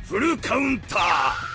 フルカウンター。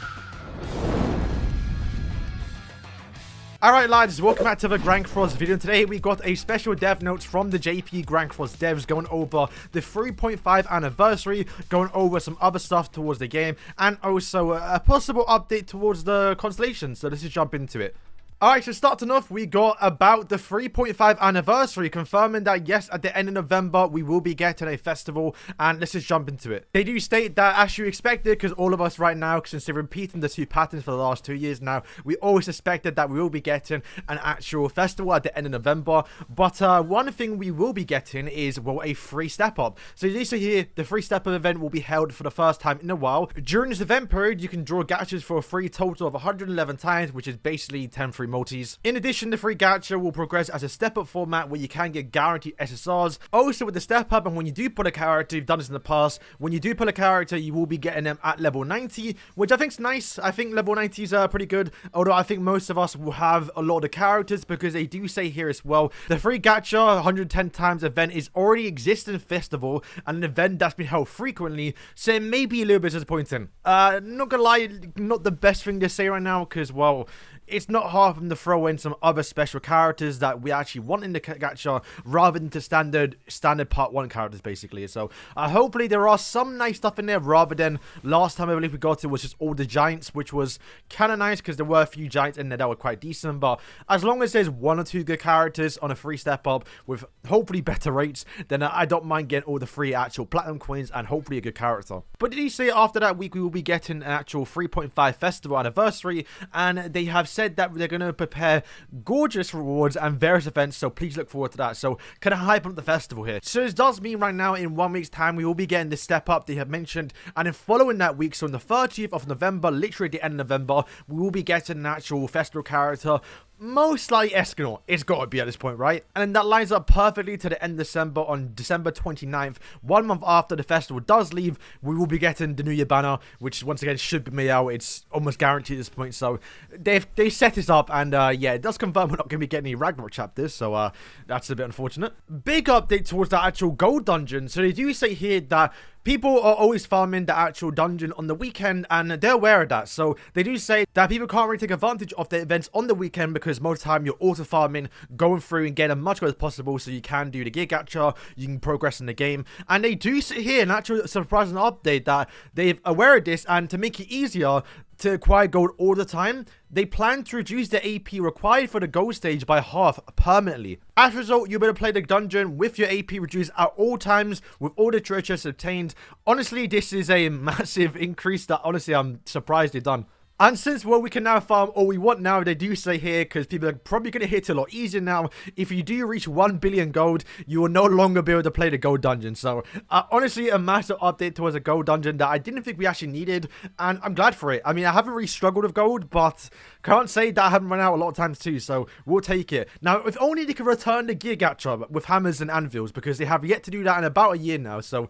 Alright lads, welcome back to the Grand Cross video. Today we got a special dev notes from the JP Grand Cross devs going over the 3.5 anniversary, going over some other stuff towards the game, and also a possible update towards the constellation. So let's just jump into it. Alright, so starting off, we got about the 3.5 anniversary, confirming that yes, at the end of November, we will be getting a festival, and let's just jump into it. They do state that as you expected, because all of us right now, since they're repeating the two patterns for the last 2 years now, we always suspected that we will be getting an actual festival at the end of November. But one thing we will be getting is, well, a free step-up. So you see here, the free step-up event will be held for the first time in a while. During this event period, you can draw gachas for a free total of 111 times, which is basically 10 free multis. In addition, the free gacha will progress as a step-up format where you can get guaranteed SSRs. Also, with the step-up, and when you do pull a character, you've done this in the past, when you do pull a character, you will be getting them at level 90, which I think is nice. I think level 90 is pretty good, although I think most of us will have a lot of the characters, because they do say here as well, the free gacha 110 times event is already existing festival, and an event that's been held frequently, so it may be a little bit disappointing. Not gonna lie, not the best thing to say right now, because, well, it's not hard for them to throw in some other special characters that we actually want in the gacha rather than the standard part 1 characters, basically. So hopefully there are some nice stuff in there rather than last time I believe we got it was just all the giants, which was kind of nice because there were a few giants in there that were quite decent. But as long as there's 1 or 2 good characters on a free step up with hopefully better rates, then I don't mind getting all the free actual platinum coins and hopefully a good character. But did he say after that week we will be getting an actual 3.5 festival anniversary, and they have said that they're going to prepare gorgeous rewards and various events, so please look forward to that. So kind of hype up the festival here. So this does mean right now in 1 week's time we will be getting this step up they have mentioned, and then following that week, so on the 30th of November, literally at the end of November, we will be getting an actual festival character. Most likely Escanor. It's got to be at this point, right? And that lines up perfectly to the end of December on December 29th. 1 month after the festival does leave, we will be getting the New Year banner, which once again should be made out. It's almost guaranteed at this point. So they set this up, and yeah, it does confirm we're not going to be getting any Ragnarok chapters. So that's a bit unfortunate. Big update towards the actual gold dungeon. So they do say here that people are always farming the actual dungeon on the weekend, and they're aware of that. So they do say that people can't really take advantage of the events on the weekend because most of the time you're auto farming, going through and getting as much gold as possible so you can do the gear gacha, you can progress in the game. And they do say here an actual surprising update that they're aware of this, and to make it easier to acquire gold all the time, they plan to reduce the AP required for the gold stage by half permanently. As a result, you'll be able to play the dungeon with your AP reduced at all times with all the treasures obtained. Honestly, this is a massive increase that honestly I'm surprised they've done. And since, well, we can now farm all we want now, they do say here, because people are probably going to hit it a lot easier now, if you do reach 1 billion gold, you will no longer be able to play the gold dungeon. So, honestly, a massive update towards a gold dungeon that I didn't think we actually needed, and I'm glad for it. I mean, I haven't really struggled with gold, but can't say that I haven't run out a lot of times too, so we'll take it. Now, if only they could return the gear gacha with hammers and anvils, because they have yet to do that in about a year now. So,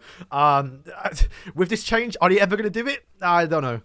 with this change, are they ever going to do it? I don't know.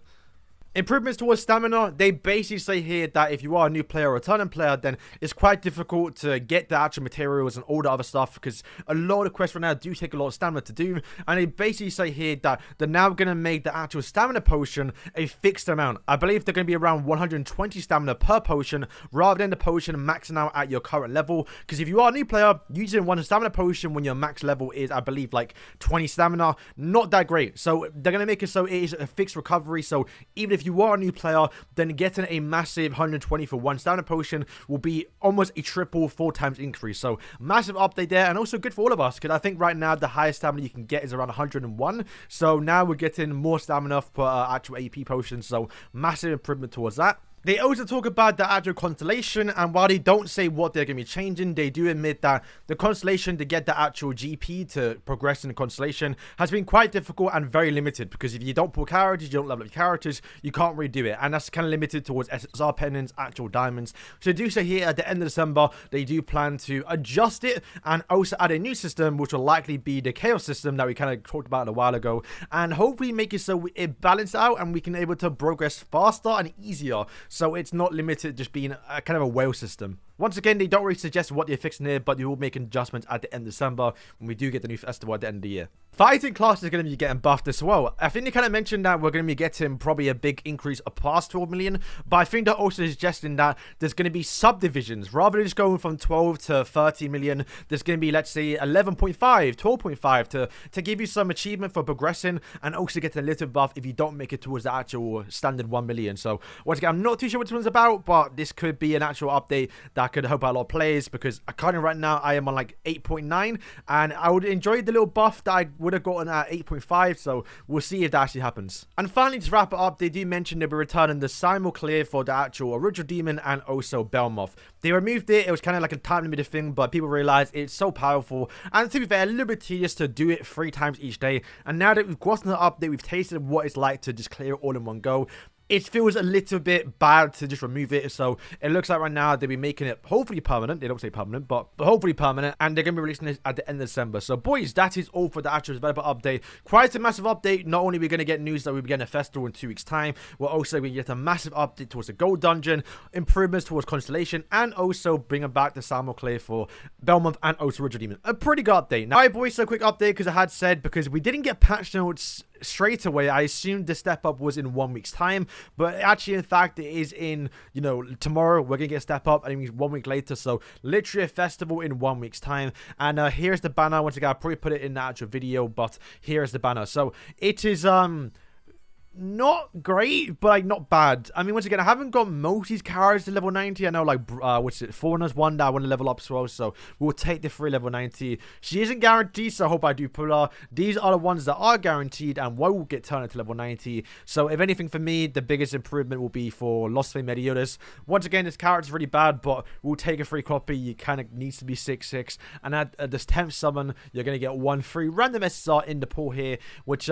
Improvements towards stamina, they basically say here that if you are a new player or a returning player, then it's quite difficult to get the actual materials and all the other stuff, because a lot of quests right now do take a lot of stamina to do. And they basically say here that they're now going to make the actual stamina potion a fixed amount. I believe they're going to be around 120 stamina per potion, rather than the potion maxing out at your current level. Because if you are a new player, using one stamina potion when your max level is, I believe, like 20 stamina, not that great. So they're going to make it so it is a fixed recovery. So even if you are a new player, then getting a massive 120 for 1 stamina potion will be almost a triple 4 times increase. So massive update there, and also good for all of us, because I think right now the highest stamina you can get is around 101. So now we're getting more stamina per actual AP potion, so massive improvement towards that. They also talk about the actual constellation, and while they don't say what they're going to be changing, they do admit that the constellation to get the actual GP to progress in the constellation has been quite difficult and very limited, because if you don't pull characters, you don't level up your characters, you can't really do it, and that's kind of limited towards SSR pendants, actual diamonds. So they do say here at the end of December, they do plan to adjust it and also add a new system, which will likely be the chaos system that we kind of talked about a while ago, and hopefully make it so it balances out and we can able to progress faster and easier. So it's not limited just being a kind of a whale system. Once again, they don't really suggest what they're fixing here, but they will make adjustments at the end of December when we do get the new festival at the end of the year. Fighting class is going to be getting buffed as well. I think they kind of mentioned that we're going to be getting probably a big increase of past 12 million, but I think they're also suggesting that there's going to be subdivisions. Rather than just going from 12 to 30 million, there's going to be, let's say, 11.5, 12.5 to give you some achievement for progressing and also get a little buff if you don't make it towards the actual standard 1 million. So, once again, I'm not too sure what this one's about, but this could be an actual update that could help out a lot of players because currently right now I am on like 8.9 and I would enjoy the little buff that I would have gotten at 8.5, so we'll see if that actually happens. And finally, to wrap it up, they do mention they'll be returning the Simul Clear for the actual original demon and also Belmoth. They removed it was kind of like a time limited thing, but people realized it's so powerful and to be fair, a little bit tedious to do it 3 times each day. And now that we've gotten the update, we've tasted what it's like to just clear it all in one go. It feels a little bit bad to just remove it, so it looks like right now they'll be making it hopefully permanent. They don't say permanent, but hopefully permanent, and they're going to be releasing it at the end of December. So boys, that is all for the actual developer update. Quite a massive update. Not only are we going to get news that we'll be getting a festival in 2 weeks time, we're also going to get a massive update towards the gold dungeon, improvements towards constellation, and also bringing back the Simul Clear for Belmonth and also Original Demon. A pretty good update. Now, alright boys, so quick update because I had said because we didn't get patch notes straight away, I assumed the step up was in 1 week's time, but actually in fact it is in, you know, tomorrow we're gonna get a step up and it means 1 week later, so literally a festival in 1 week's time. And here's the banner. Once again, I'll probably put it in the actual video, but here's the banner. So it is not great, but like not bad. I mean, once again, I haven't got most of these characters to level 90. I know like what's it, Foreigner's one that I want to level up as well, so we'll take the 3 level 90. She isn't guaranteed, so I hope I do pull her. These are the ones that are guaranteed and will get turned into level 90. So if anything, for me, the biggest improvement will be for Lost Flame Meliodas. Once again, this character's really bad, but we'll take a free copy. You kind of needs to be 6/6, and at this 10th summon you're going to get 1 free random SSR in the pool here, which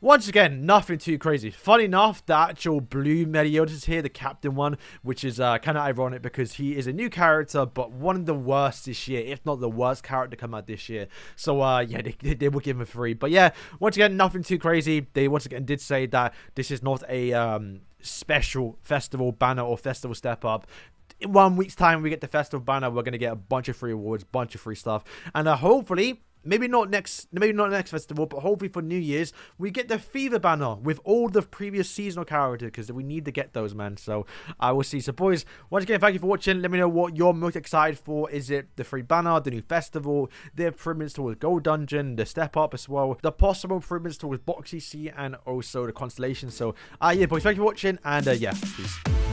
once again, nothing too crazy. Funny enough, the actual blue Meliodas is here, the captain one, which is kind of ironic because he is a new character, but one of the worst this year, if not the worst character to come out this year. So, yeah, they will give him free. But yeah, once again, nothing too crazy. They once again did say that this is not a special festival banner or festival step up. In 1 week's time, we get the festival banner. We're going to get a bunch of free awards, bunch of free stuff. And hopefully, maybe not next festival, but hopefully for New Year's, we get the Fever banner with all the previous seasonal characters because we need to get those, man. So I will see. So boys, once again, thank you for watching. Let me know what you're most excited for. Is it the free banner, the new festival, the improvements towards Gold Dungeon, the step up as well, the possible improvements towards Box CC, and also the constellation? So yeah, boys, thank you for watching, and yeah, peace.